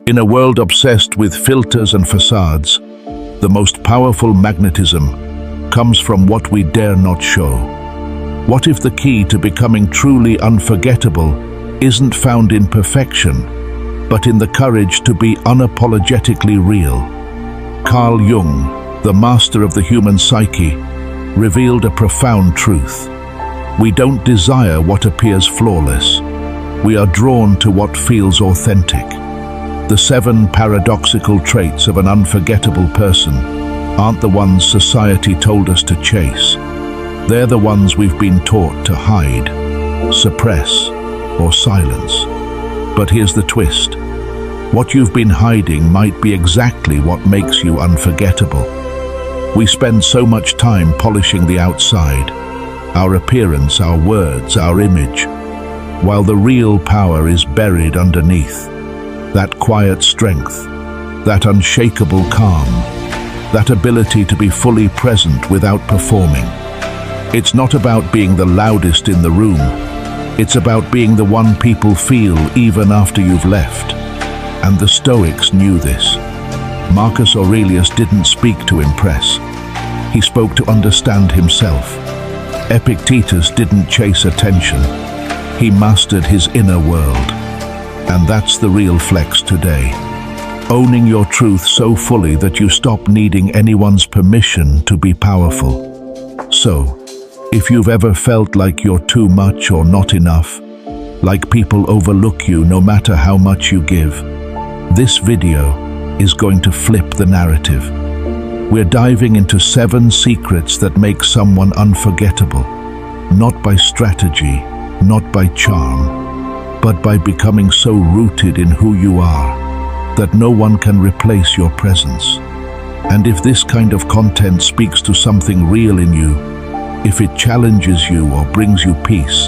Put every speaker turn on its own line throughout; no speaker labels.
In a world obsessed with filters and facades, the most powerful magnetism comes from what we dare not show. What if the key to becoming truly unforgettable isn't found in perfection, but in the courage to be unapologetically real? Carl Jung, the master of the human psyche, revealed a profound truth. We don't desire what appears flawless. We are drawn to what feels authentic. The 7 paradoxical traits of an unforgettable person aren't the ones society told us to chase. They're the ones we've been taught to hide, suppress, or silence. But here's the twist. What you've been hiding might be exactly what makes you unforgettable. We spend so much time polishing the outside, our appearance, our words, our image, while the real power is buried underneath. That quiet strength, that unshakable calm, that ability to be fully present without performing. It's not about being the loudest in the room. It's about being the one people feel even after you've left. And the Stoics knew this. Marcus Aurelius didn't speak to impress. He spoke to understand himself. Epictetus didn't chase attention. He mastered his inner world. And that's the real flex today. Owning your truth so fully that you stop needing anyone's permission to be powerful. So, if you've ever felt like you're too much or not enough, like people overlook you no matter how much you give, this video is going to flip the narrative. We're diving into 7 secrets that make someone unforgettable, not by strategy, not by charm, but by becoming so rooted in who you are that no one can replace your presence. And if this kind of content speaks to something real in you, if it challenges you or brings you peace,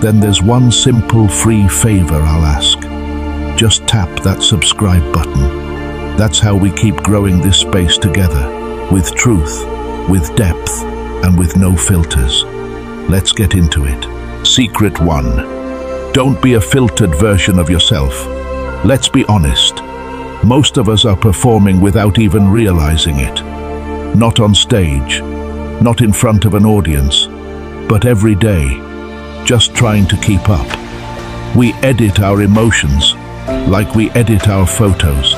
then there's one simple free favor I'll ask. Just tap that subscribe button. That's how we keep growing this space together, with truth, with depth, and with no filters. Let's get into it. Secret 1. Don't be a filtered version of yourself. Let's be honest. Most of us are performing without even realizing it. Not on stage, not in front of an audience, but every day, just trying to keep up. We edit our emotions like we edit our photos.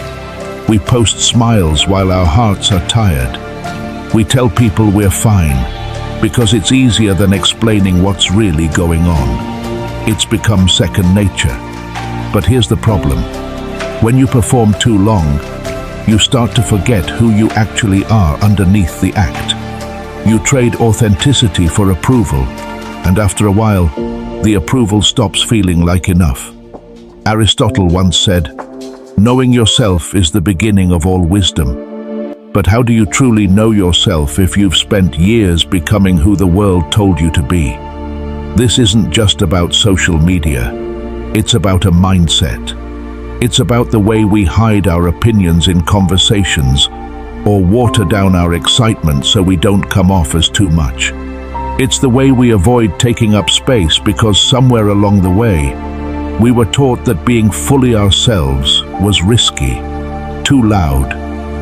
We post smiles while our hearts are tired. We tell people we're fine because it's easier than explaining what's really going on. It's become second nature. But here's the problem. When you perform too long, you start to forget who you actually are underneath the act. You trade authenticity for approval, and after a while, the approval stops feeling like enough. Aristotle once said, "Knowing yourself is the beginning of all wisdom." But how do you truly know yourself if you've spent years becoming who the world told you to be? This isn't just about social media. It's about a mindset. It's about the way we hide our opinions in conversations or water down our excitement so we don't come off as too much. It's the way we avoid taking up space because somewhere along the way, we were taught that being fully ourselves was risky, too loud,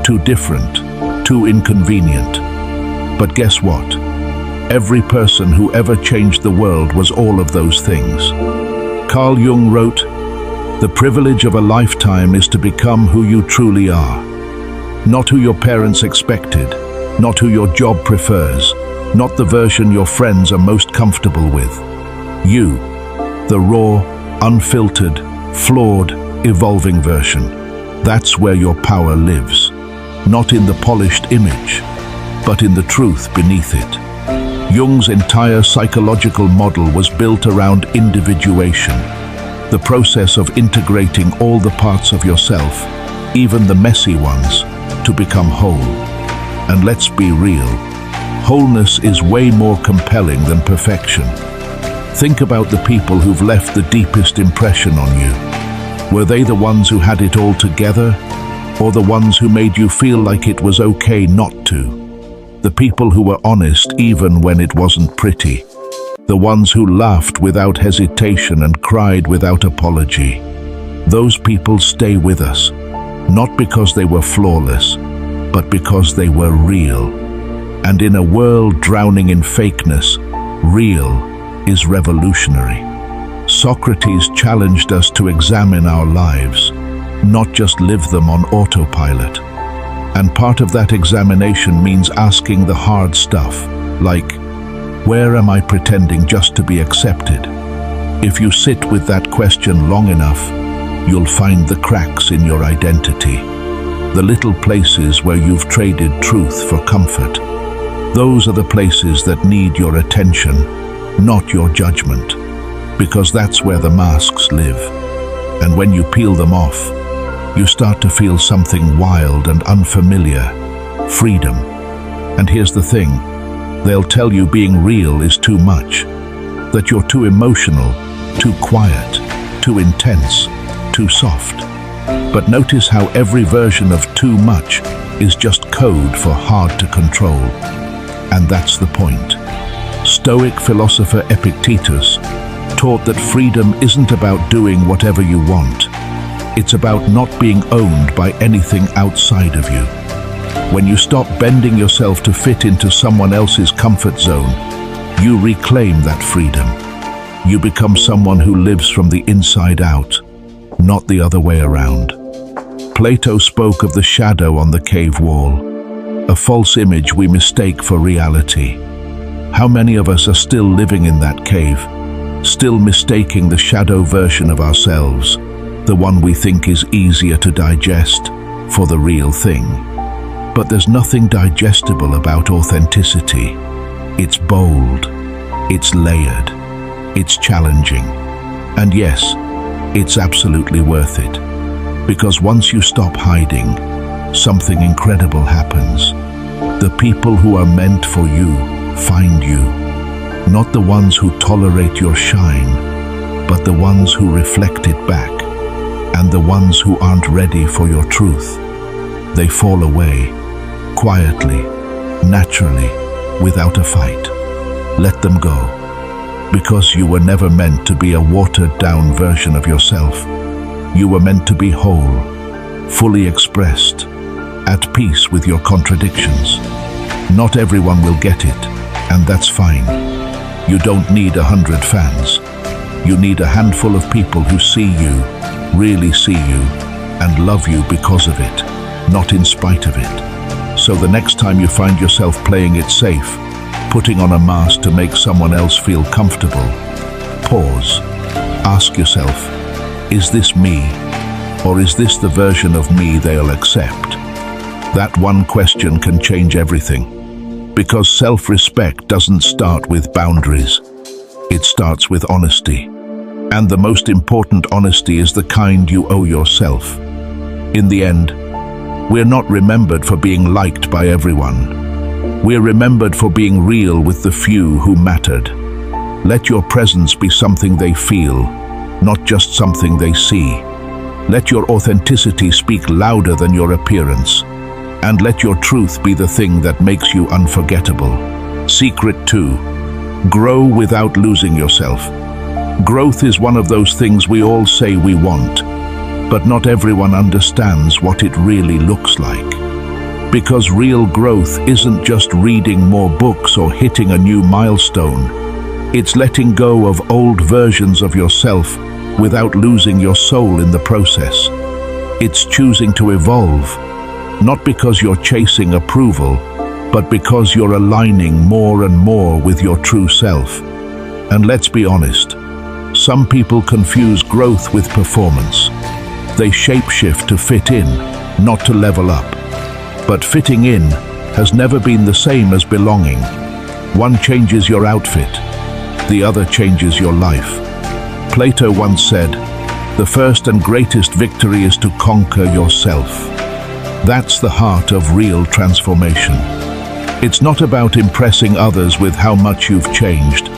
too different, too inconvenient. But guess what? Every person who ever changed the world was all of those things. Carl Jung wrote, "The privilege of a lifetime is to become who you truly are. Not who your parents expected, not who your job prefers, not the version your friends are most comfortable with. You, the raw, unfiltered, flawed, evolving version. That's where your power lives. Not in the polished image, but in the truth beneath it." Jung's entire psychological model was built around individuation, the process of integrating all the parts of yourself, even the messy ones, to become whole. And let's be real, wholeness is way more compelling than perfection. Think about the people who've left the deepest impression on you. Were they the ones who had it all together, or the ones who made you feel like it was okay not to? The people who were honest even when it wasn't pretty. The ones who laughed without hesitation and cried without apology. those people stay with us, not because they were flawless, but because they were real. And in a world drowning in fakeness, real is revolutionary. Socrates challenged us to examine our lives, not just live them on autopilot. And part of that examination means asking the hard stuff, like, where am I pretending just to be accepted? If you sit with that question long enough, you'll find the cracks in your identity, the little places where you've traded truth for comfort. Those are the places that need your attention, not your judgment, because that's where the masks live. And when you peel them off, you start to feel something wild and unfamiliar: freedom. And here's the thing, they'll tell you being real is too much, that you're too emotional, too quiet, too intense, too soft. But notice how every version of too much is just code for hard to control. And that's the point. Stoic philosopher Epictetus taught that freedom isn't about doing whatever you want. It's about not being owned by anything outside of you. When you stop bending yourself to fit into someone else's comfort zone, you reclaim that freedom. You become someone who lives from the inside out, not the other way around. Plato spoke of the shadow on the cave wall, a false image we mistake for reality. How many of us are still living in that cave, still mistaking the shadow version of ourselves, the one we think is easier to digest, for the real thing? But there's nothing digestible about authenticity. It's bold, it's layered, it's challenging. And yes, it's absolutely worth it. Because once you stop hiding, something incredible happens. The people who are meant for you find you. Not the ones who tolerate your shine, but the ones who reflect it back. And the ones who aren't ready for your truth. They fall away, quietly, naturally, without a fight. Let them go. Because you were never meant to be a watered-down version of yourself. You were meant to be whole, fully expressed, at peace with your contradictions. Not everyone will get it, and that's fine. You don't need 100 fans. You need a handful of people who see you, really see you, and love you because of it, not in spite of it. So the next time you find yourself playing it safe, putting on a mask to make someone else feel comfortable, pause. Ask yourself, is this me, or is this the version of me they'll accept? That one question can change everything, because self-respect doesn't start with boundaries. It starts with honesty. And the most important honesty is the kind you owe yourself. In the end, we're not remembered for being liked by everyone. We're remembered for being real with the few who mattered. Let your presence be something they feel, not just something they see. Let your authenticity speak louder than your appearance. And let your truth be the thing that makes you unforgettable. Secret 2. Grow without losing yourself. Growth is one of those things we all say we want, but not everyone understands what it really looks like. Because real growth isn't just reading more books or hitting a new milestone. It's letting go of old versions of yourself without losing your soul in the process. It's choosing to evolve, not because you're chasing approval, but because you're aligning more and more with your true self. And let's be honest, some people confuse growth with performance. They shapeshift to fit in, not to level up. But fitting in has never been the same as belonging. One changes your outfit, the other changes your life. Plato once said, "The first and greatest victory is to conquer yourself." That's the heart of real transformation. It's not about impressing others with how much you've changed.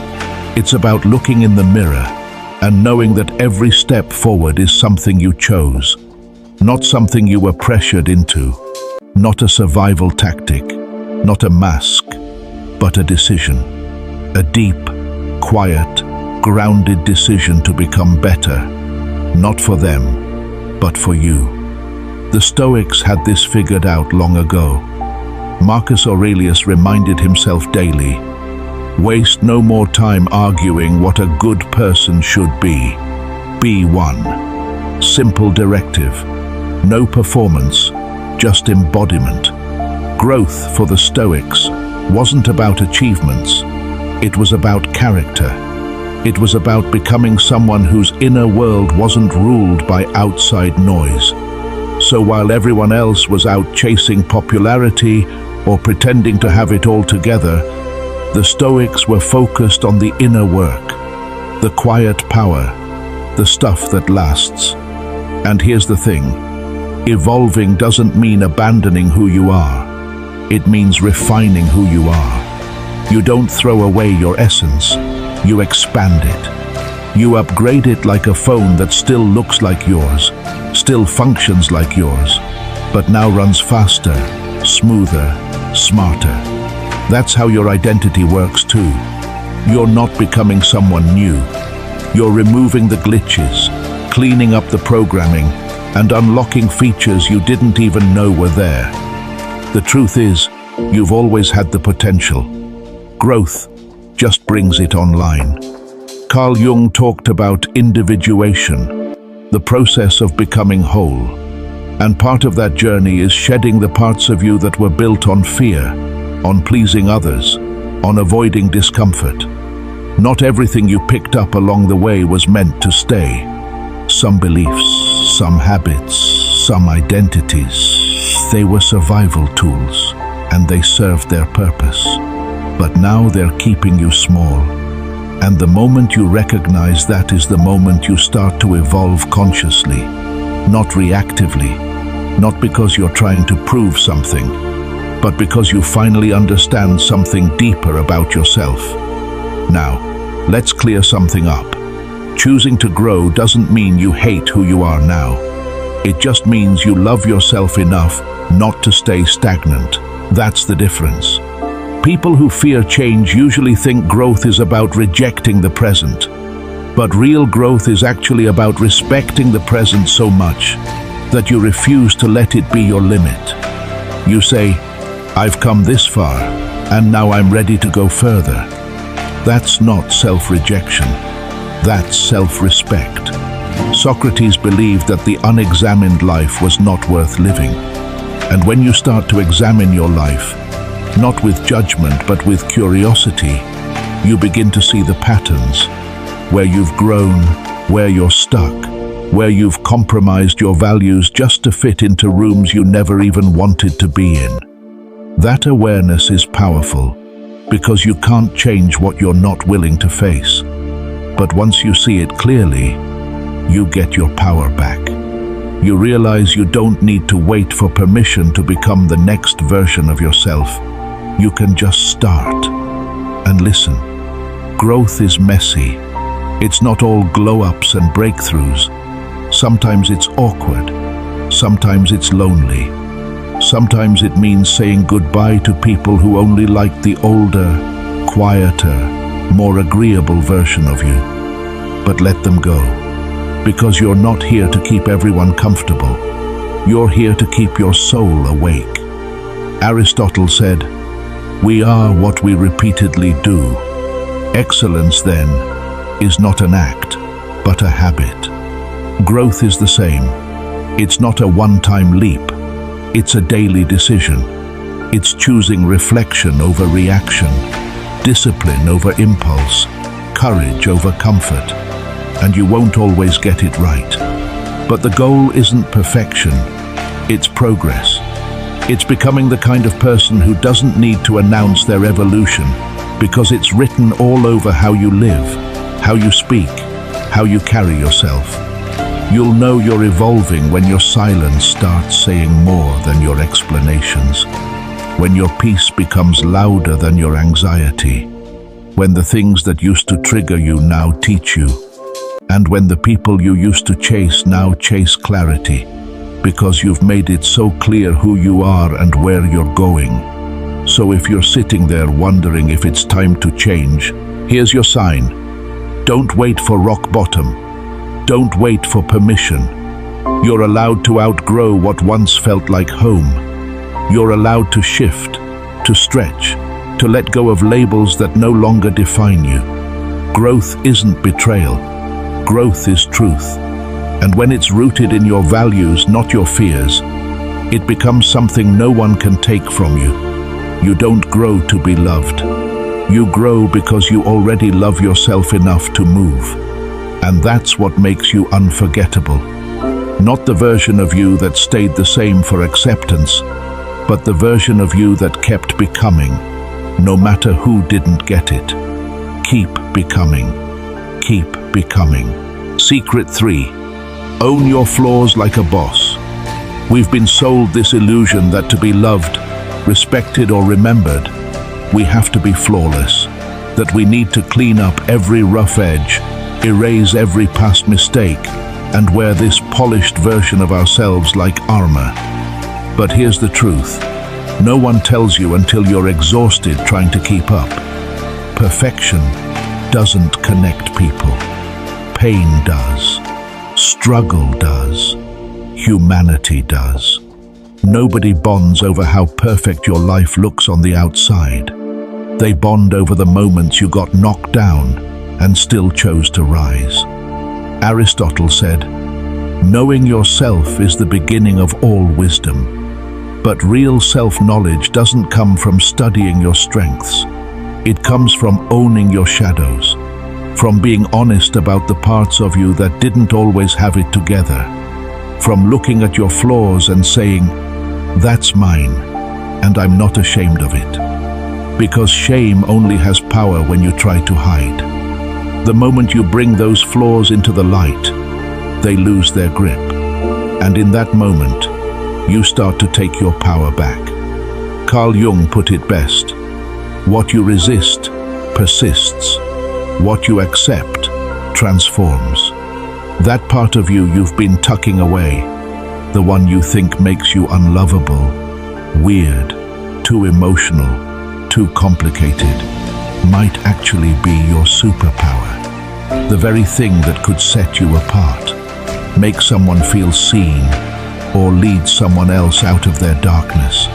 It's about looking in the mirror and knowing that every step forward is something you chose, not something you were pressured into, not a survival tactic, not a mask, but a decision. A deep, quiet, grounded decision to become better, not for them, but for you. The Stoics had this figured out long ago. Marcus Aurelius reminded himself daily, waste no more time arguing what a good person should be. Be one. Simple directive. No performance, just embodiment. Growth for the Stoics wasn't about achievements. It was about character. It was about becoming someone whose inner world wasn't ruled by outside noise. So while everyone else was out chasing popularity or pretending to have it all together, the Stoics were focused on the inner work, the quiet power, the stuff that lasts. And here's the thing, evolving doesn't mean abandoning who you are. It means refining who you are. You don't throw away your essence, you expand it. You upgrade it like a phone that still looks like yours, still functions like yours, but now runs faster, smoother, smarter. That's how your identity works too. You're not becoming someone new. You're removing the glitches, cleaning up the programming, and unlocking features you didn't even know were there. The truth is, you've always had the potential. Growth just brings it online. Carl Jung talked about individuation, the process of becoming whole. And part of that journey is shedding the parts of you that were built on fear, on pleasing others, on avoiding discomfort. Not everything you picked up along the way was meant to stay. Some beliefs, some habits, some identities, they were survival tools, and they served their purpose. But now they're keeping you small. And the moment you recognize that is the moment you start to evolve consciously, not reactively, not because you're trying to prove something, but because you finally understand something deeper about yourself. Now, let's clear something up. Choosing to grow doesn't mean you hate who you are now. It just means you love yourself enough not to stay stagnant. That's the difference. People who fear change usually think growth is about rejecting the present. But real growth is actually about respecting the present so much that you refuse to let it be your limit. You say, I've come this far, and now I'm ready to go further. That's not self-rejection. That's self-respect. Socrates believed that the unexamined life was not worth living. And when you start to examine your life, not with judgment but with curiosity, you begin to see the patterns, where you've grown, where you're stuck, where you've compromised your values just to fit into rooms you never even wanted to be in. That awareness is powerful, because you can't change what you're not willing to face. But once you see it clearly, you get your power back. You realize you don't need to wait for permission to become the next version of yourself. You can just start. And listen, growth is messy. It's not all glow-ups and breakthroughs. Sometimes it's awkward. Sometimes it's lonely. Sometimes it means saying goodbye to people who only like the older, quieter, more agreeable version of you. But let them go. Because you're not here to keep everyone comfortable. You're here to keep your soul awake. Aristotle said, "We are what we repeatedly do." Excellence, then, is not an act, but a habit. Growth is the same. It's not a one-time leap. It's a daily decision. It's choosing reflection over reaction, discipline over impulse, courage over comfort. And you won't always get it right. But the goal isn't perfection, it's progress. It's becoming the kind of person who doesn't need to announce their evolution, because it's written all over how you live, how you speak, how you carry yourself. You'll know you're evolving when your silence starts saying more than your explanations, when your peace becomes louder than your anxiety, when the things that used to trigger you now teach you, and when the people you used to chase now chase clarity, because you've made it so clear who you are and where you're going. So if you're sitting there wondering if it's time to change, here's your sign. Don't wait for rock bottom. Don't wait for permission. You're allowed to outgrow what once felt like home. You're allowed to shift, to stretch, to let go of labels that no longer define you. Growth isn't betrayal. Growth is truth. And when it's rooted in your values, not your fears, it becomes something no one can take from you. You don't grow to be loved. You grow because you already love yourself enough to move. And that's what makes you unforgettable. Not the version of you that stayed the same for acceptance, but the version of you that kept becoming, no matter who didn't get it. Keep becoming. Keep becoming. Secret 3. Own your flaws like a boss. We've been sold this illusion that to be loved, respected, or remembered, we have to be flawless, that we need to clean up every rough edge, erase every past mistake, and wear this polished version of ourselves like armor. But here's the truth. No one tells you until you're exhausted trying to keep up. Perfection doesn't connect people. Pain does. Struggle does. Humanity does. Nobody bonds over how perfect your life looks on the outside. They bond over the moments you got knocked down and still chose to rise. Aristotle said, "Knowing yourself is the beginning of all wisdom." But real self-knowledge doesn't come from studying your strengths. It comes from owning your shadows, from being honest about the parts of you that didn't always have it together, from looking at your flaws and saying, "That's mine, and I'm not ashamed of it." Because shame only has power when you try to hide. The moment you bring those flaws into the light, they lose their grip. And in that moment, you start to take your power back. Carl Jung put it best. What you resist persists. What you accept transforms. That part of you you've been tucking away, the one you think makes you unlovable, weird, too emotional, too complicated, might actually be your superpower. The very thing that could set you apart, make someone feel seen, or lead someone else out of their darkness.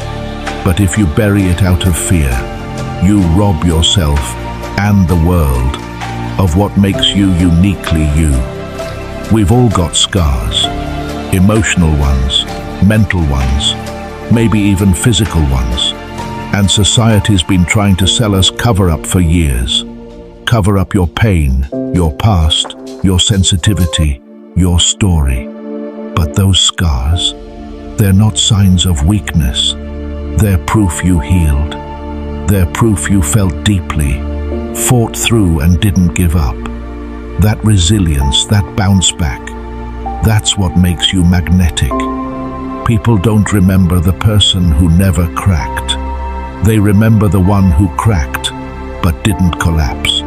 But if you bury it out of fear, you rob yourself and the world of what makes you uniquely you. We've all got scars, emotional ones, mental ones, maybe even physical ones. And society's been trying to sell us cover-up for years. Cover up your pain, your past, your sensitivity, your story. But those scars, they're not signs of weakness. They're proof you healed. They're proof you felt deeply, fought through and didn't give up. That resilience, that bounce back, that's what makes you magnetic. People don't remember the person who never cracked. They remember the one who cracked, but didn't collapse.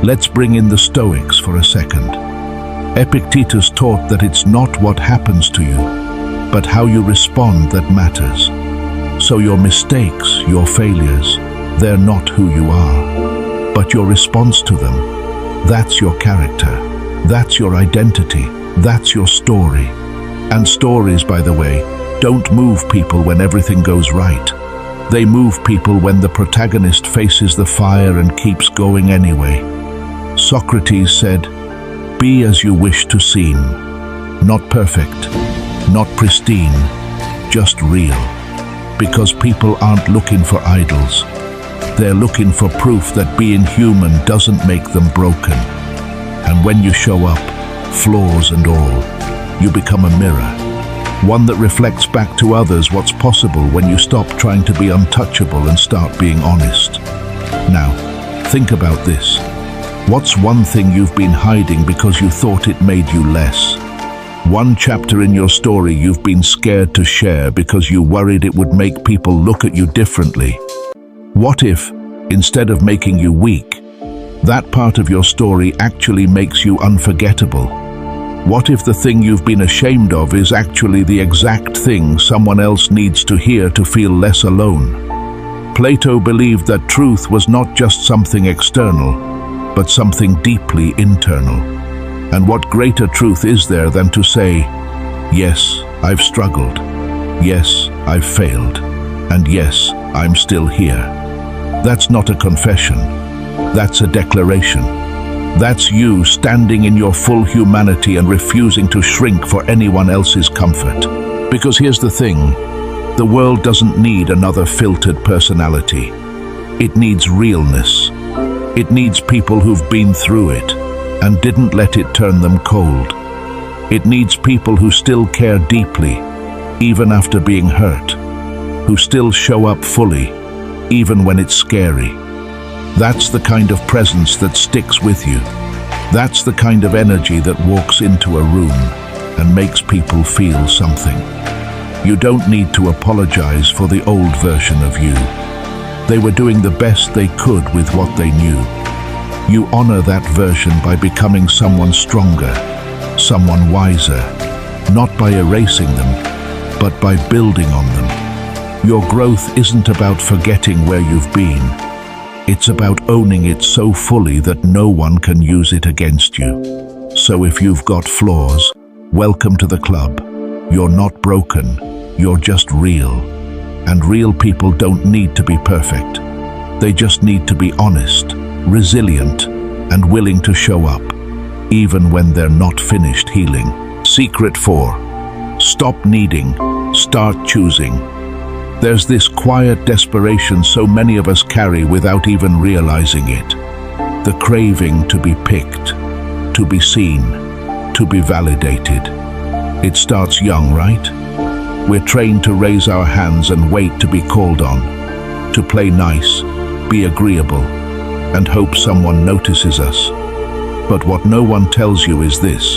Let's bring in the Stoics for a second. Epictetus taught that it's not what happens to you, but how you respond that matters. So your mistakes, your failures, they're not who you are, but your response to them, that's your character, that's your identity, that's your story. And stories, by the way, don't move people when everything goes right. They move people when the protagonist faces the fire and keeps going anyway. Socrates said, "Be as you wish to seem." Not perfect, not pristine, just real. Because people aren't looking for idols. They're looking for proof that being human doesn't make them broken. And when you show up, flaws and all, you become a mirror. One that reflects back to others what's possible when you stop trying to be untouchable and start being honest. Now, think about this. What's one thing you've been hiding because you thought it made you less? One chapter in your story you've been scared to share because you worried it would make people look at you differently. What if, instead of making you weak, that part of your story actually makes you unforgettable? What if the thing you've been ashamed of is actually the exact thing someone else needs to hear to feel less alone? Plato believed that truth was not just something external, but something deeply internal. And what greater truth is there than to say, Yes, I've struggled. Yes, I've failed. And yes, I'm still here. That's not a confession. That's a declaration. That's you standing in your full humanity and refusing to shrink for anyone else's comfort. Because here's the thing, the world doesn't need another filtered personality. It needs realness. It needs people who've been through it and didn't let it turn them cold. It needs people who still care deeply, even after being hurt, who still show up fully, even when it's scary. That's the kind of presence that sticks with you. That's the kind of energy that walks into a room and makes people feel something. You don't need to apologize for the old version of you. They were doing the best they could with what they knew. You honor that version by becoming someone stronger, someone wiser, not by erasing them, but by building on them. Your growth isn't about forgetting where you've been. It's about owning it so fully that no one can use it against you. So if you've got flaws, welcome to the club. You're not broken, you're just real. And real people don't need to be perfect. They just need to be honest, resilient, and willing to show up, even when they're not finished healing. Secret 4. Stop needing, start choosing. There's this quiet desperation so many of us carry without even realizing it. The craving to be picked, to be seen, to be validated. It starts young, right? We're trained to raise our hands and wait to be called on, to play nice, be agreeable, and hope someone notices us. But what no one tells you is this: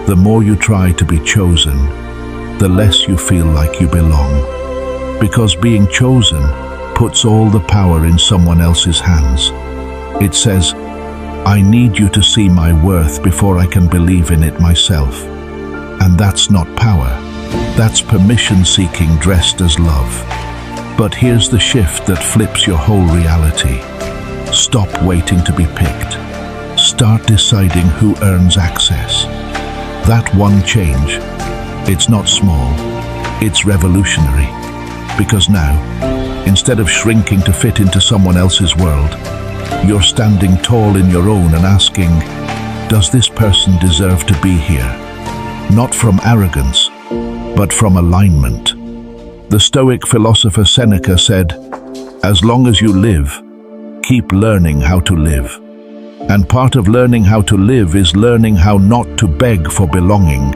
the more you try to be chosen, the less you feel like you belong. Because being chosen puts all the power in someone else's hands. It says, I need you to see my worth before I can believe in it myself. And that's not power. That's permission-seeking dressed as love. But here's the shift that flips your whole reality. Stop waiting to be picked. Start deciding who earns access. That one change, it's not small, it's revolutionary. Because now, instead of shrinking to fit into someone else's world, you're standing tall in your own and asking, does this person deserve to be here? Not from arrogance, but from alignment. The Stoic philosopher Seneca said, as long as you live, keep learning how to live. And part of learning how to live is learning how not to beg for belonging.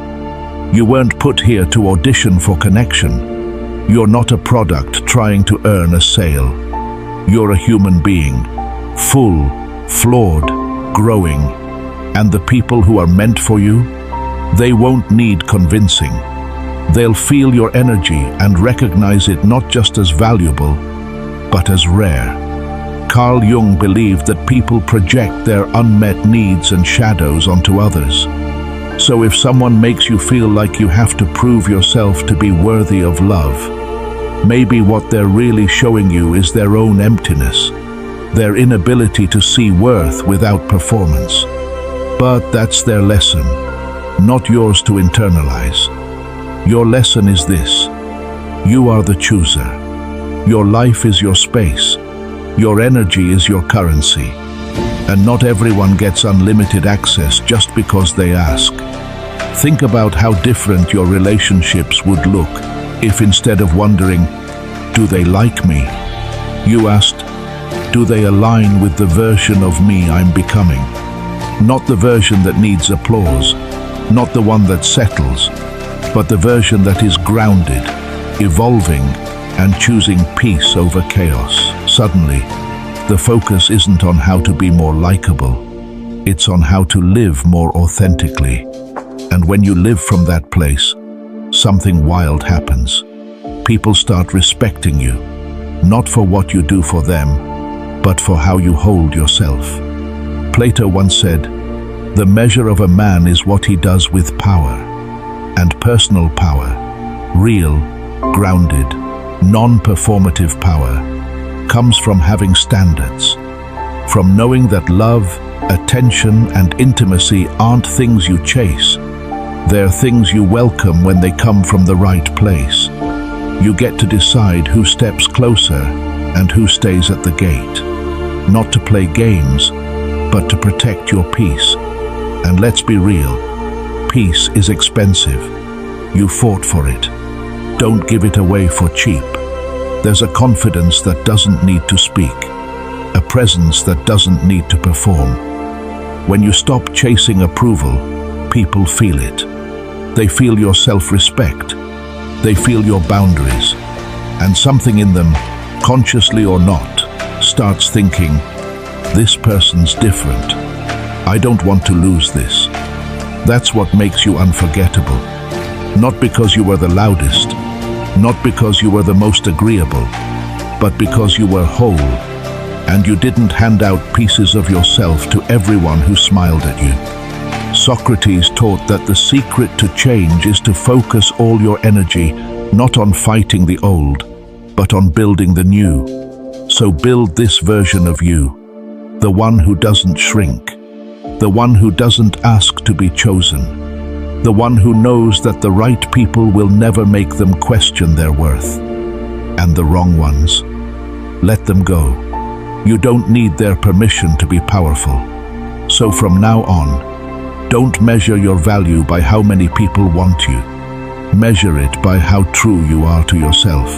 You weren't put here to audition for connection. You're not a product trying to earn a sale. You're a human being, full, flawed, growing. And the people who are meant for you, they won't need convincing. They'll feel your energy and recognize it not just as valuable, but as rare. Carl Jung believed that people project their unmet needs and shadows onto others. So if someone makes you feel like you have to prove yourself to be worthy of love, maybe what they're really showing you is their own emptiness, their inability to see worth without performance. But that's their lesson, not yours to internalize. Your lesson is this: you are the chooser. Your life is your space. Your energy is your currency. And not everyone gets unlimited access just because they ask. Think about how different your relationships would look if instead of wondering, do they like me, you asked, do they align with the version of me I'm becoming? Not the version that needs applause, not the one that settles, but the version that is grounded, evolving, and choosing peace over chaos. Suddenly, the focus isn't on how to be more likable, it's on how to live more authentically. And when you live from that place, something wild happens. People start respecting you, not for what you do for them, but for how you hold yourself. Plato once said, the measure of a man is what he does with power. And personal power, real, grounded, non-performative power, comes from having standards, from knowing that love, attention, and intimacy aren't things you chase. They're things you welcome when they come from the right place. You get to decide who steps closer and who stays at the gate. Not to play games, but to protect your peace. And let's be real, peace is expensive. You fought for it. Don't give it away for cheap. There's a confidence that doesn't need to speak, a presence that doesn't need to perform. When you stop chasing approval, people feel it. They feel your self-respect. They feel your boundaries. And something in them, consciously or not, starts thinking, this person's different. I don't want to lose this. That's what makes you unforgettable. Not because you were the loudest, not because you were the most agreeable, but because you were whole, and you didn't hand out pieces of yourself to everyone who smiled at you. Socrates taught that the secret to change is to focus all your energy not on fighting the old, but on building the new. So build this version of you, the one who doesn't shrink, the one who doesn't ask to be chosen, the one who knows that the right people will never make them question their worth. And the wrong ones, let them go. You don't need their permission to be powerful. So from now on, don't measure your value by how many people want you. Measure it by how true you are to yourself.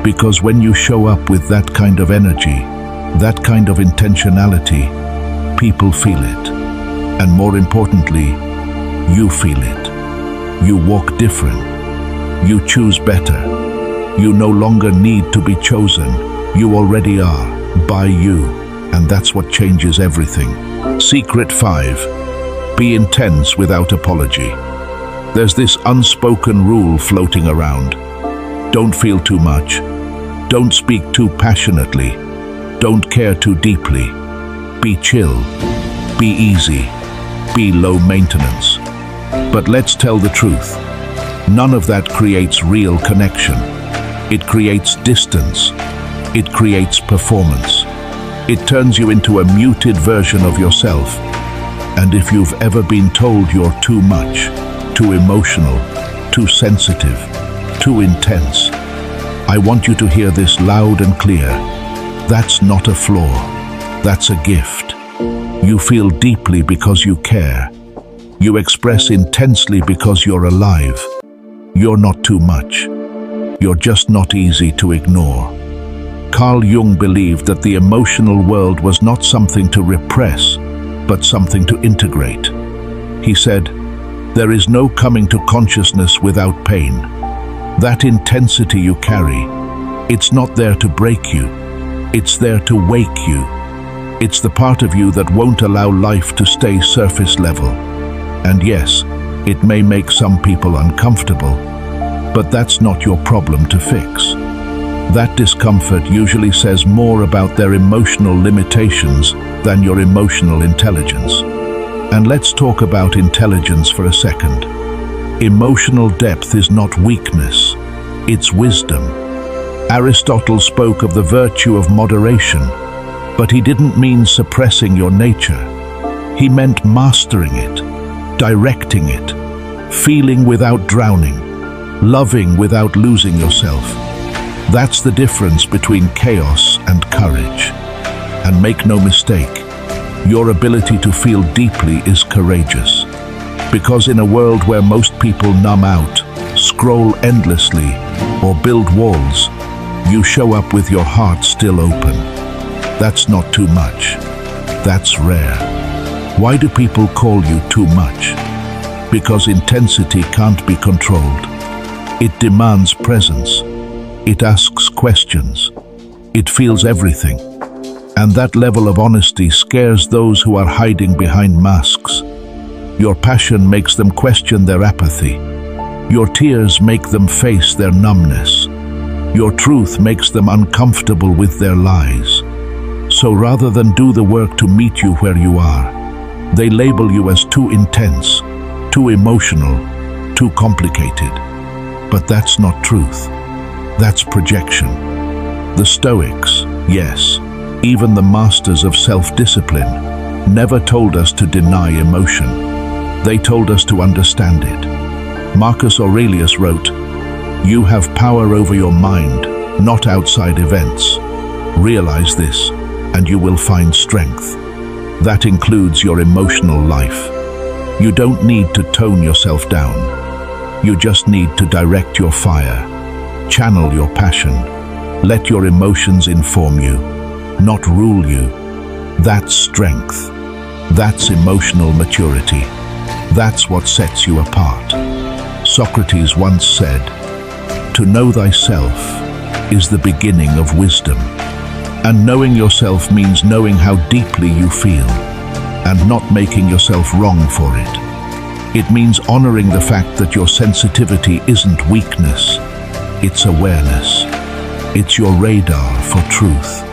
Because when you show up with that kind of energy, that kind of intentionality, people feel it. And more importantly, you feel it. You walk different. You choose better. You no longer need to be chosen. You already are, by you. And that's what changes everything. Secret 5. Be intense without apology. There's this unspoken rule floating around. Don't feel too much. Don't speak too passionately. Don't care too deeply. Be chill. Be easy. Be low maintenance. But let's tell the truth. None of that creates real connection. It creates distance. It creates performance. It turns you into a muted version of yourself. And if you've ever been told you're too much, too emotional, too sensitive, too intense, I want you to hear this loud and clear. That's not a flaw. That's a gift. You feel deeply because you care. You express intensely because you're alive. You're not too much. You're just not easy to ignore. Carl Jung believed that the emotional world was not something to repress, but something to integrate. He said, there is no coming to consciousness without pain. That intensity you carry, it's not there to break you. It's there to wake you. It's the part of you that won't allow life to stay surface level. And yes, it may make some people uncomfortable, but that's not your problem to fix. That discomfort usually says more about their emotional limitations than your emotional intelligence. And let's talk about intelligence for a second. Emotional depth is not weakness, it's wisdom. Aristotle spoke of the virtue of moderation, but he didn't mean suppressing your nature. He meant mastering it, directing it, feeling without drowning, loving without losing yourself. That's the difference between chaos and courage. And make no mistake, your ability to feel deeply is courageous. Because in a world where most people numb out, scroll endlessly, or build walls, you show up with your heart still open. That's not too much. That's rare. Why do people call you too much? Because intensity can't be controlled. It demands presence. It asks questions. It feels everything. And that level of honesty scares those who are hiding behind masks. Your passion makes them question their apathy. Your tears make them face their numbness. Your truth makes them uncomfortable with their lies. So rather than do the work to meet you where you are, they label you as too intense, too emotional, too complicated. But that's not truth. That's projection. The Stoics, yes, even the masters of self-discipline, never told us to deny emotion. They told us to understand it. Marcus Aurelius wrote, "You have power over your mind, not outside events. Realize this, and you will find strength. That includes your emotional life. You don't need to tone yourself down. You just need to direct your fire, channel your passion, let your emotions inform you, not rule you. That's strength. That's emotional maturity. That's what sets you apart." Socrates once said, "To know thyself is the beginning of wisdom." And knowing yourself means knowing how deeply you feel and not making yourself wrong for it. It means honoring the fact that your sensitivity isn't weakness, it's awareness. It's your radar for truth.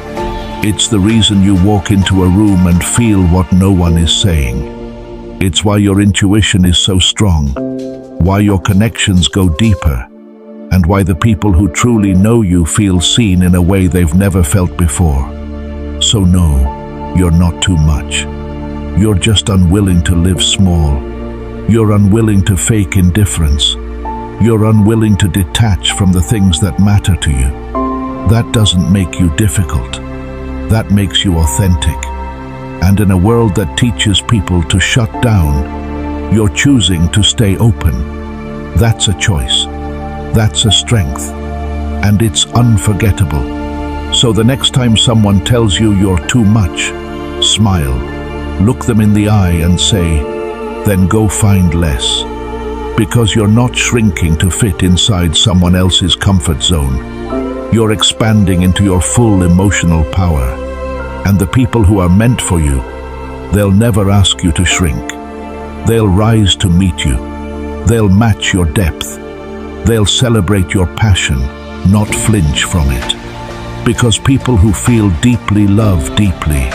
It's the reason you walk into a room and feel what no one is saying. It's why your intuition is so strong, why your connections go deeper, and why the people who truly know you feel seen in a way they've never felt before. So no, you're not too much. You're just unwilling to live small. You're unwilling to fake indifference. You're unwilling to detach from the things that matter to you. That doesn't make you difficult. That makes you authentic. And in a world that teaches people to shut down, you're choosing to stay open. That's a choice. That's a strength. And it's unforgettable. So the next time someone tells you you're too much, smile, look them in the eye and say, "Then go find less." Because you're not shrinking to fit inside someone else's comfort zone. You're expanding into your full emotional power. And the people who are meant for you, they'll never ask you to shrink. They'll rise to meet you. They'll match your depth. They'll celebrate your passion, not flinch from it. Because people who feel deeply love deeply.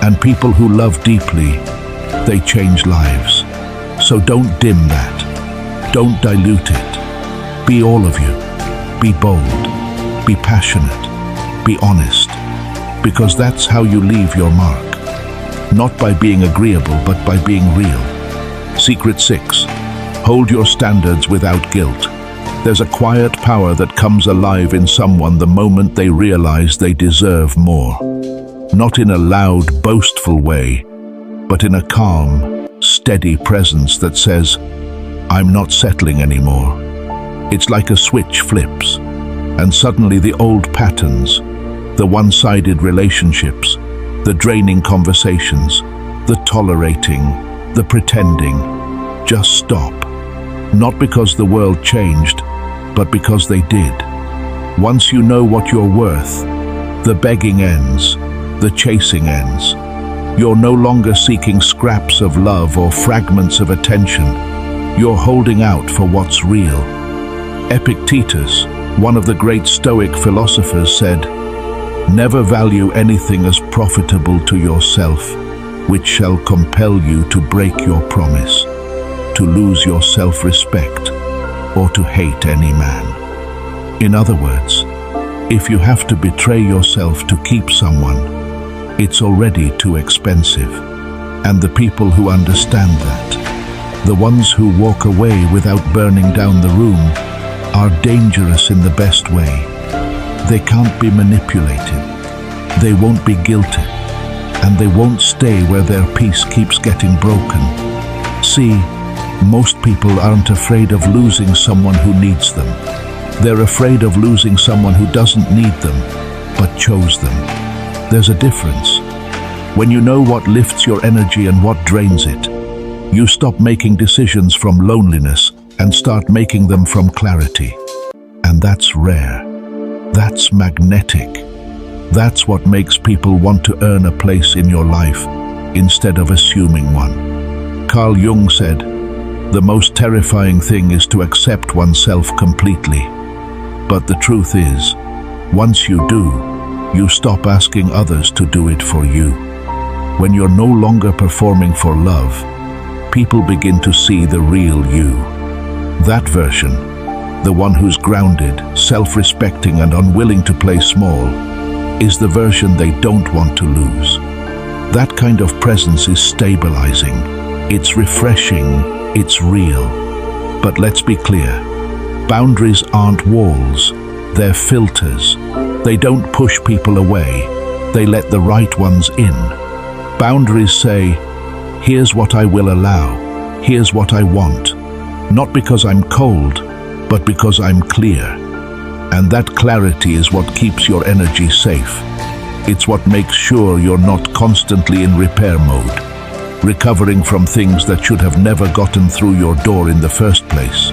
And people who love deeply, they change lives. So don't dim that. Don't dilute it. Be all of you. Be bold. Be passionate. Be honest. Because that's how you leave your mark. Not by being agreeable, but by being real. Secret 6. Hold your standards without guilt. There's a quiet power that comes alive in someone the moment they realize they deserve more. Not in a loud, boastful way, but in a calm, steady presence that says, "I'm not settling anymore." It's like a switch flips, and suddenly the old patterns, the one-sided relationships, the draining conversations, the tolerating, the pretending, just stop. Not because the world changed, but because they did. Once you know what you're worth, the begging ends, the chasing ends. You're no longer seeking scraps of love or fragments of attention. You're holding out for what's real. Epictetus, one of the great Stoic philosophers, said, "Never value anything as profitable to yourself, which shall compel you to break your promise, to lose your self-respect, or to hate any man." In other words, if you have to betray yourself to keep someone, it's already too expensive. And the people who understand that, the ones who walk away without burning down the room, are dangerous in the best way. They can't be manipulated. They won't be guilted. And they won't stay where their peace keeps getting broken. See, most people aren't afraid of losing someone who needs them. They're afraid of losing someone who doesn't need them, but chose them. There's a difference. When you know what lifts your energy and what drains it, you stop making decisions from loneliness and start making them from clarity. And that's rare. That's magnetic. That's what makes people want to earn a place in your life instead of assuming one. Carl Jung said, "The most terrifying thing is to accept oneself completely." But the truth is, once you do, you stop asking others to do it for you. When you're no longer performing for love, people begin to see the real you. That version, the one who's grounded, self-respecting and unwilling to play small, is the version they don't want to lose. That kind of presence is stabilizing. It's refreshing, it's real. But let's be clear, boundaries aren't walls, they're filters. They don't push people away, they let the right ones in. Boundaries say, here's what I will allow, here's what I want. Not because I'm cold, but because I'm clear. And that clarity is what keeps your energy safe. It's what makes sure you're not constantly in repair mode, recovering from things that should have never gotten through your door in the first place.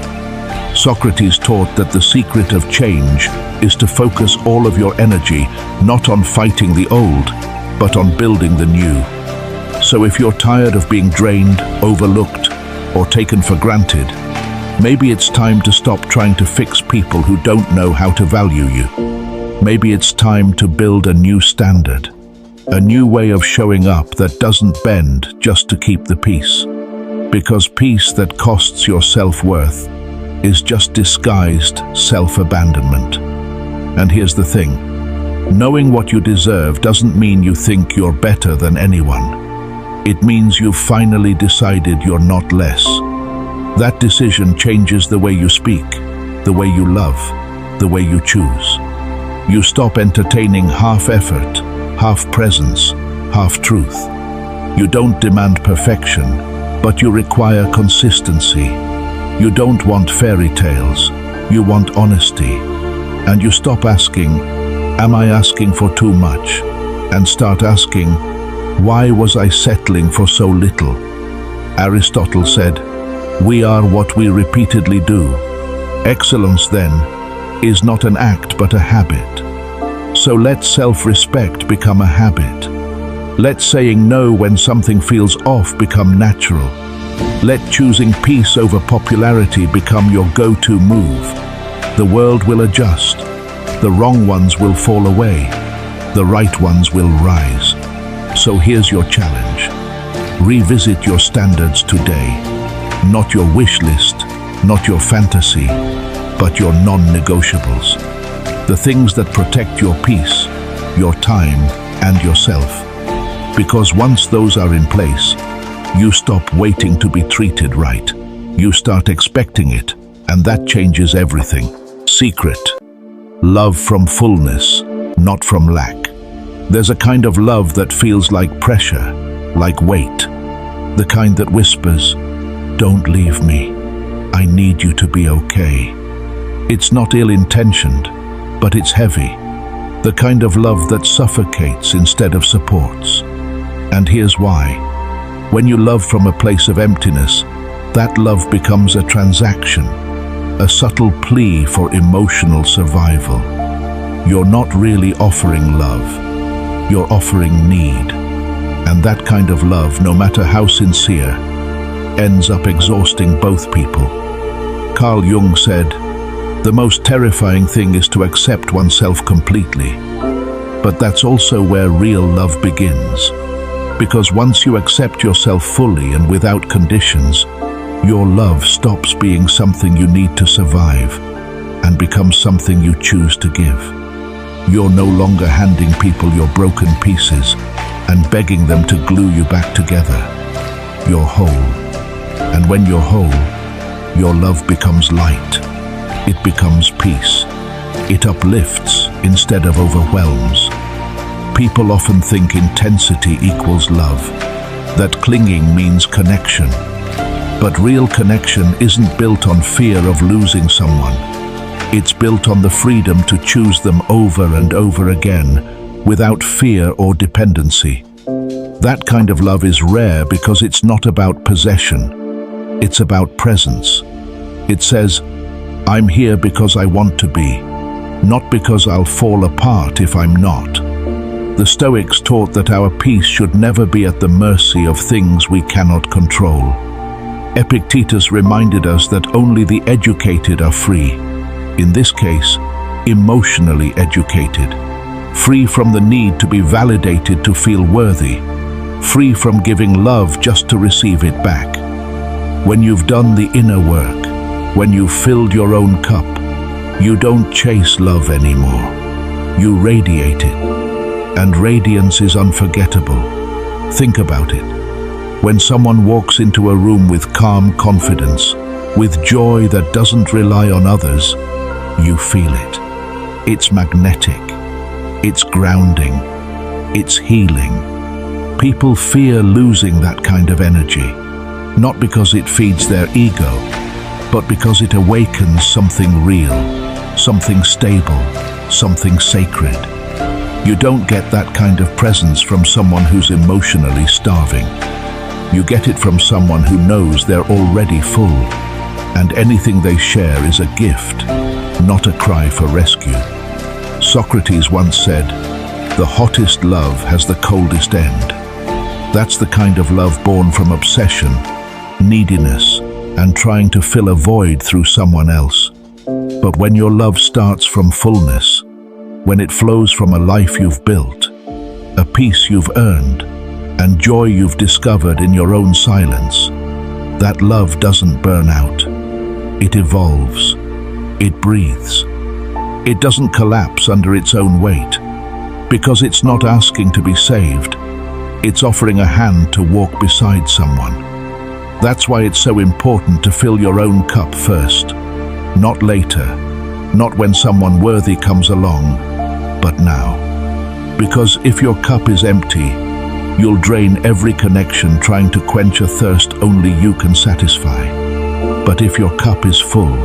Socrates taught that the secret of change is to focus all of your energy not on fighting the old, but on building the new. So if you're tired of being drained, overlooked, or taken for granted, maybe it's time to stop trying to fix people who don't know how to value you. Maybe it's time to build a new standard, a new way of showing up that doesn't bend just to keep the peace. Because peace that costs your self-worth is just disguised self-abandonment. And here's the thing, knowing what you deserve doesn't mean you think you're better than anyone. It means you've finally decided you're not less. That decision changes the way you speak, the way you love, the way you choose. You stop entertaining half effort, half presence, half truth. You don't demand perfection, but you require consistency. You don't want fairy tales, you want honesty. And you stop asking, am I asking for too much? And start asking, why was I settling for so little? Aristotle said, we are what we repeatedly do. Excellence, then, is not an act but a habit. So let self-respect become a habit. Let saying no when something feels off become natural. Let choosing peace over popularity become your go-to move. The world will adjust. The wrong ones will fall away. The right ones will rise. So here's your challenge. Revisit your standards today. Not your wish list, not your fantasy, but your non-negotiables. The things that protect your peace, your time, and yourself. Because once those are in place, you stop waiting to be treated right. You start expecting it, and that changes everything. Secret. Love from fullness, not from lack. There's a kind of love that feels like pressure, like weight. The kind that whispers, don't leave me. I need you to be okay. It's not ill-intentioned, but it's heavy. The kind of love that suffocates instead of supports. And here's why. When you love from a place of emptiness, that love becomes a transaction, a subtle plea for emotional survival. You're not really offering love, you're offering need. And that kind of love, no matter how sincere, ends up exhausting both people. Carl Jung said, the most terrifying thing is to accept oneself completely. But that's also where real love begins. Because once you accept yourself fully and without conditions, your love stops being something you need to survive and becomes something you choose to give. You're no longer handing people your broken pieces and begging them to glue you back together. You're whole. And when you're whole, your love becomes light. It becomes peace. It uplifts instead of overwhelms. People often think intensity equals love, that clinging means connection. But real connection isn't built on fear of losing someone. It's built on the freedom to choose them over and over again, without fear or dependency. That kind of love is rare because it's not about possession. It's about presence. It says, I'm here because I want to be, not because I'll fall apart if I'm not. The Stoics taught that our peace should never be at the mercy of things we cannot control. Epictetus reminded us that only the educated are free, in this case, emotionally educated, free from the need to be validated to feel worthy, free from giving love just to receive it back. When you've done the inner work, when you've filled your own cup, you don't chase love anymore. You radiate it. And radiance is unforgettable. Think about it. When someone walks into a room with calm confidence, with joy that doesn't rely on others, you feel it. It's magnetic. It's grounding. It's healing. People fear losing that kind of energy, not because it feeds their ego, but because it awakens something real, something stable, something sacred. You don't get that kind of presence from someone who's emotionally starving. You get it from someone who knows they're already full, and anything they share is a gift, not a cry for rescue. Socrates once said, "The hottest love has the coldest end." That's the kind of love born from obsession, neediness, and trying to fill a void through someone else. But when your love starts from fullness, when it flows from a life you've built, a peace you've earned, and joy you've discovered in your own silence, that love doesn't burn out. It evolves. It breathes. It doesn't collapse under its own weight, because it's not asking to be saved. It's offering a hand to walk beside someone. That's why it's so important to fill your own cup first, not later, not when someone worthy comes along, but now. Because if your cup is empty, you'll drain every connection trying to quench a thirst only you can satisfy. But if your cup is full,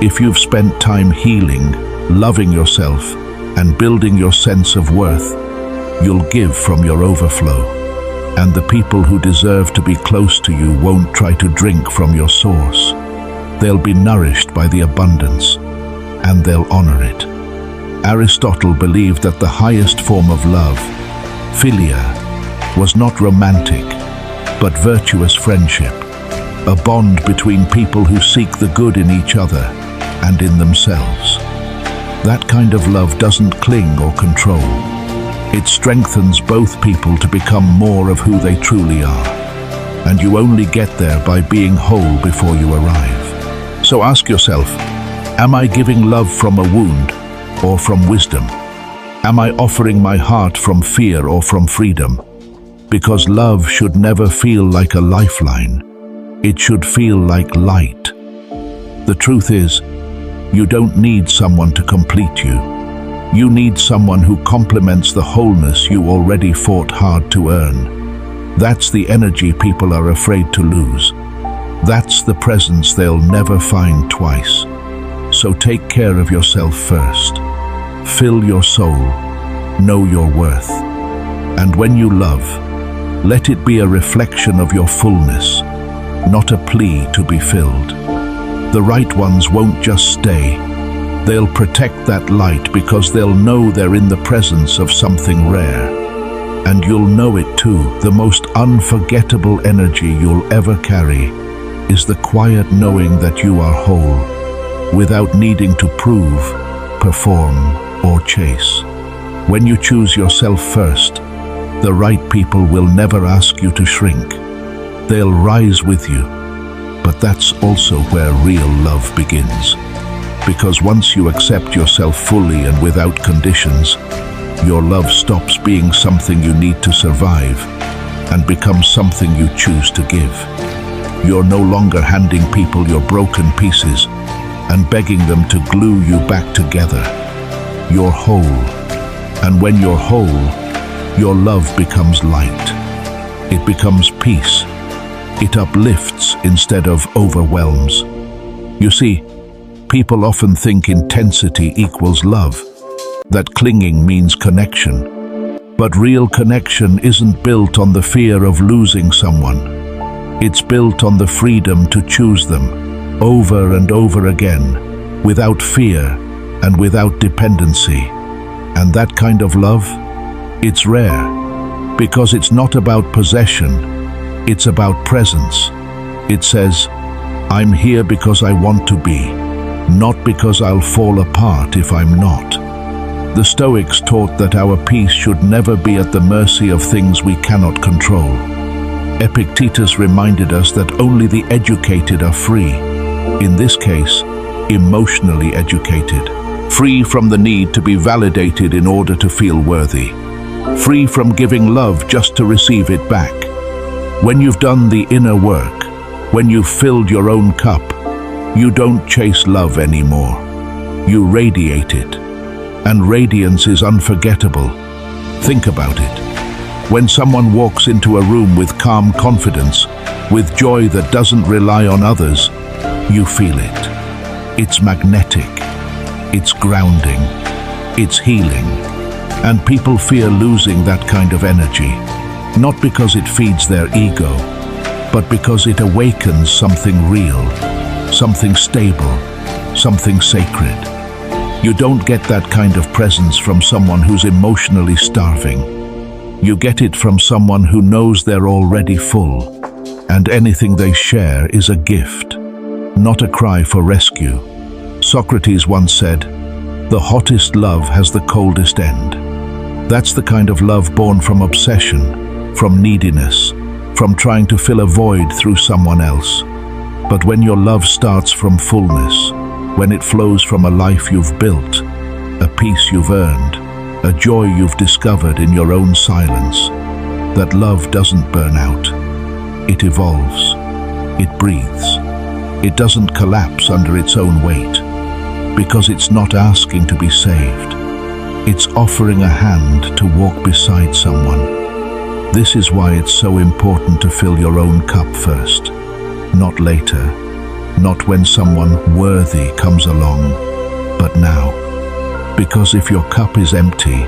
if you've spent time healing, loving yourself, and building your sense of worth, you'll give from your overflow. And the people who deserve to be close to you won't try to drink from your source. They'll be nourished by the abundance, and they'll honor it. Aristotle believed that the highest form of love, philia, was not romantic, but virtuous friendship, a bond between people who seek the good in each other and in themselves. That kind of love doesn't cling or control. It strengthens both people to become more of who they truly are. And you only get there by being whole before you arrive. So ask yourself, am I giving love from a wound or from wisdom? Am I offering my heart from fear or from freedom? Because love should never feel like a lifeline. It should feel like light. The truth is, you don't need someone to complete you. You need someone who complements the wholeness you already fought hard to earn. That's the energy people are afraid to lose. That's the presence they'll never find twice. So take care of yourself first. Fill your soul. Know your worth. And when you love, let it be a reflection of your fullness, not a plea to be filled. The right ones won't just stay. They'll protect that light because they'll know they're in the presence of something rare. And you'll know it too. The most unforgettable energy you'll ever carry is the quiet knowing that you are whole, without needing to prove, perform, or chase. When you choose yourself first, the right people will never ask you to shrink. They'll rise with you. But that's also where real love begins. Because once you accept yourself fully and without conditions, your love stops being something you need to survive and becomes something you choose to give. You're no longer handing people your broken pieces and begging them to glue you back together. You're whole. And when you're whole, your love becomes light. It becomes peace. It uplifts instead of overwhelms. You see, people often think intensity equals love, that clinging means connection. But real connection isn't built on the fear of losing someone. It's built on the freedom to choose them, over and over again, without fear and without dependency. And that kind of love, it's rare, because it's not about possession. It's about presence. It says, I'm here because I want to be, not because I'll fall apart if I'm not. The Stoics taught that our peace should never be at the mercy of things we cannot control. Epictetus reminded us that only the educated are free, in this case, emotionally educated, free from the need to be validated in order to feel worthy, free from giving love just to receive it back. When you've done the inner work, when you've filled your own cup, you don't chase love anymore. You radiate it. And radiance is unforgettable. Think about it. When someone walks into a room with calm confidence, with joy that doesn't rely on others, you feel it. It's magnetic. It's grounding. It's healing. And people fear losing that kind of energy, not because it feeds their ego, but because it awakens something real, something stable, something sacred. You don't get that kind of presence from someone who's emotionally starving. You get it from someone who knows they're already full, and anything they share is a gift, not a cry for rescue. Socrates once said, "The hottest love has the coldest end." That's the kind of love born from obsession, from neediness, from trying to fill a void through someone else. But when your love starts from fullness, when it flows from a life you've built, a peace you've earned, a joy you've discovered in your own silence, that love doesn't burn out. It evolves. It breathes. It doesn't collapse under its own weight, because it's not asking to be saved. It's offering a hand to walk beside someone. This is why it's so important to fill your own cup first, not later, not when someone worthy comes along, but now. Because if your cup is empty,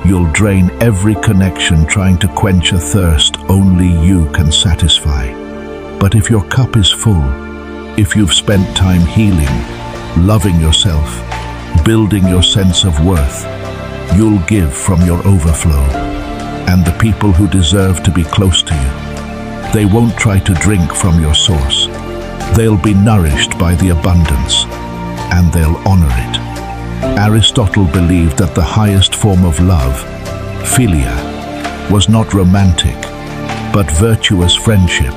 you'll drain every connection trying to quench a thirst only you can satisfy. But if your cup is full, if you've spent time healing, loving yourself, building your sense of worth, you'll give from your overflow. And the people who deserve to be close to you, they won't try to drink from your source. They'll be nourished by the abundance, and they'll honor it. Aristotle believed that the highest form of love, philia, was not romantic, but virtuous friendship,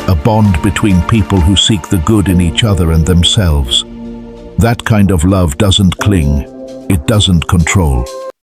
a bond between people who seek the good in each other and themselves. That kind of love doesn't cling, it doesn't control.